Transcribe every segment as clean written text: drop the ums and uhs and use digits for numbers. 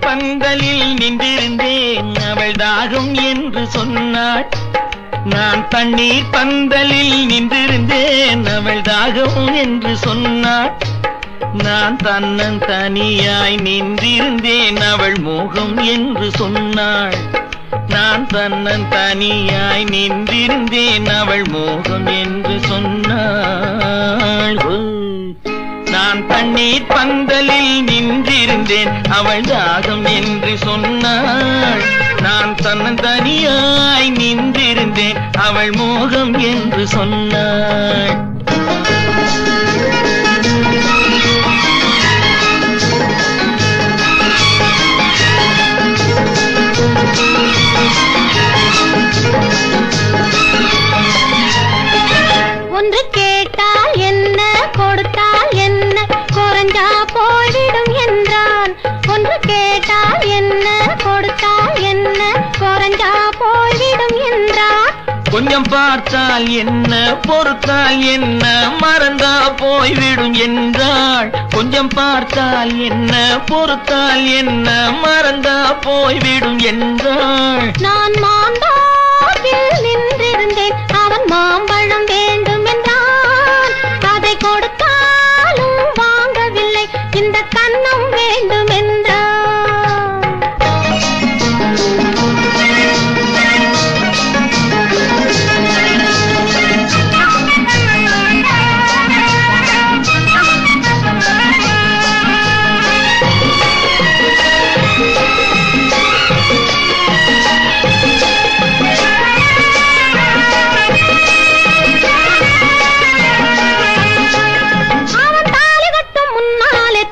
பந்தலில் நின்றிருந்தேன், அவள் தாகம் என்று சொன்னாள். நான் தண்ணீர் பந்தலில் நின்றிருந்தேன், அவள் தாகம் என்று சொன்னாள். நான் தன்னன் தனியாய் நின்றிருந்தேன், அவள் மோகம் என்று சொன்னாள். நான் தன்னன் தனியாய் நின்றிருந்தேன், அவள் மோகம் என்று சொன்னாள். நான் தண்ணீர் பந்தலில் நின்றிருந்தேன், அவள் தாகம் என்று சொன்னாள். நான் தன்னன் தனியாய் நின்றிருந்தேன், அவள் மோகம் என்று சொன்னாள். ஒன்று கேட்டால் என்ன, கொடுத்தால் என்ன, குறைஞ்சா போய்விடும் என்றான். ஒன்று கேட்டால் என்ன, கொடுத்தால் என்ன, குறைஞ்சா போய்விடும் என்றான். கொஞ்சம் பார்த்தால் என்ன, பொறுத்தால் என்ன, மறந்தா போய்விடும் என்றாள். கொஞ்சம் பார்த்தால் என்ன, பொறுத்தால் என்ன, மறந்தா போய்விடும் என்றாள். நான் மாந்தோப்பில் நின்றிருந்தேன், அவன் மாம்பழம் வேண்டும் என்றான். அதை கொடுத்தாலும் வாங்கவில்லை, இந்த கன்னம் வேண்டும் என்றான்.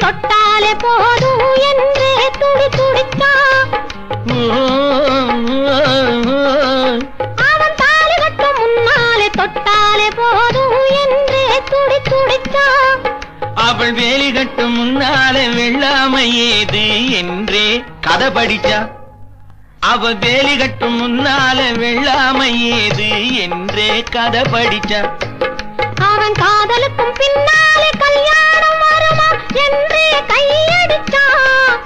தொட்டாலே போதும் என்றே துடி துடித்தான். அவன் தாலி கட்டும் முன்னாலே தொட்டாலே போதும் என்றே துடி துடித்தான். அவள் வேலி கட்டும் முன்னாலே வெள்ளாமை ஏது என்றே கதை படிச்சா. அவள் வேலி கட்டும் முன்னாலே வெள்ளாமை ஏது என்றே கதை படிச்சா. அவன் காதலுக்கும் பின்னாலே கல்யாணம் வருமா என்றே கையடிச்சான்.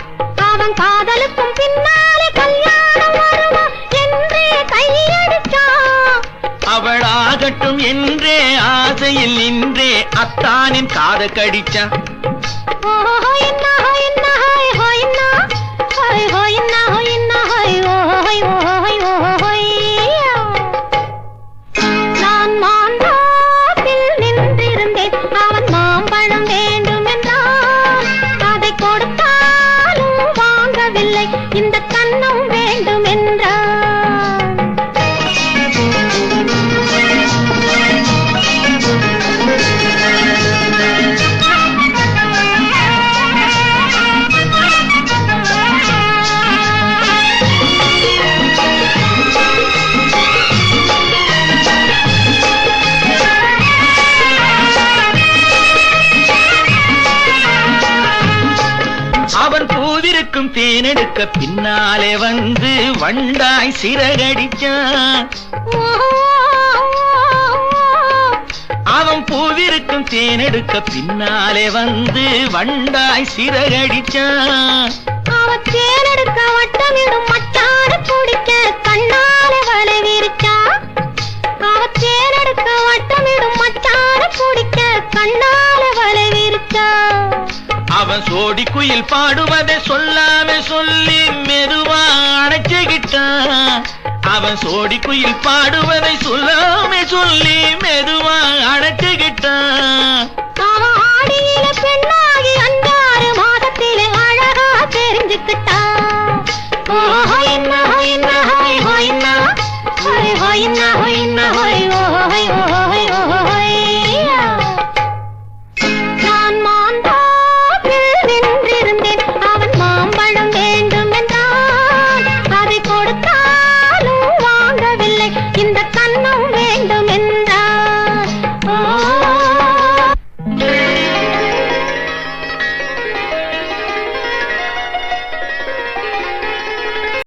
அவன் காதலுக்கும் பின்னாலே கல்யாணம் வருமா என்றே கையடிச்சான். அவள் ஆகட்டும் என்றே ஆசையில் நின்றே அத்தானின் காதை கடிச்சா. நான் மாந்தோப்பில் நின்றிருந்தேன், அவன் மாம்பழம் வேண்டும் என்றான். அதை கொடுத்தாலும் வாங்கவில்லை, இந்த கன்னம் வேண்டும் என்றான். அவன் பூவிருக்கும் தேனெடுக்க பின்னாலே வந்து வண்டாய் சிறகடிச்சான். அவன் பூவிருக்கும் தேனெடுக்க பின்னாலே வந்து வண்டாய் சிறகடிச்சான். அவன் தேனெடுக்க வட்டமிடும் மச்சான பிடிக்க கண்ணாலே வலை விரிச்சான். அவன் தேனெடுக்க வட்டமிடும் மச்சான பிடிக்க கண்ணாலே வலை விரிச்சான். அவன் சோடி குயில் பாடுவதை சொல்லாம சொல்லி மெதுவா அணைச்சுக்கிட்டான். அவன் சோடி குயில் பாடுவதை சொல்லாம சொல்லி மெதுவா அணைச்சுக்கிட்டான்.